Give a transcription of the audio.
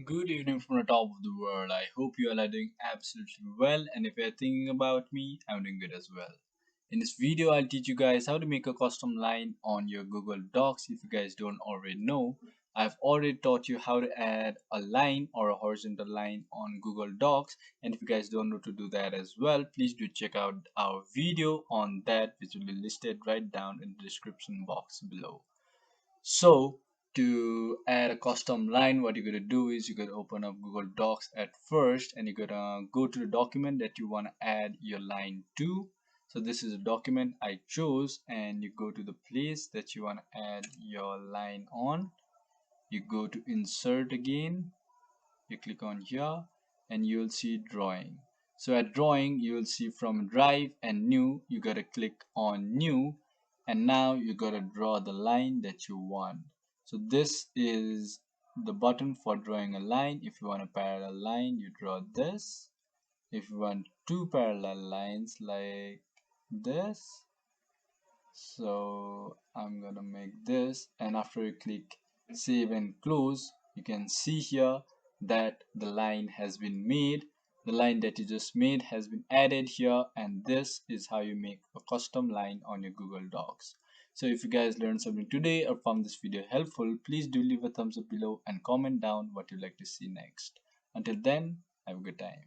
Good evening from the top of the world. I hope you all are doing absolutely well, and if you're thinking about me, I'm doing good as well. In this video, I'll teach you guys how to make a custom line on your Google Docs. If you guys don't already know, I've already taught you how to add a line or a horizontal line on Google Docs. And if you guys don't know to do that as well, please do check out our video on that, which will be listed right down in the description box below. So to add a custom line, what you're gonna do is you're gonna open up Google Docs at first, and you're gonna go to the document that you want to add your line to. So this is a document I chose, and you go to the place that you want to add your line on. You go to insert again, you click on here, and you'll see drawing. So at drawing, you will see from drive and new, you gotta click on new, and now you gotta draw the line that you want. So this is the button for drawing a line. If you want a parallel line, you draw this. If you want two parallel lines like this, so I'm gonna make this, and after you click save and close, you can see here that the line has been made. The line that you just made has been added here, and this is how you make a custom line on your Google Docs. So if you guys learned something today or found this video helpful, please do leave a thumbs up below and comment down what you'd like to see next. Until then, have a good time.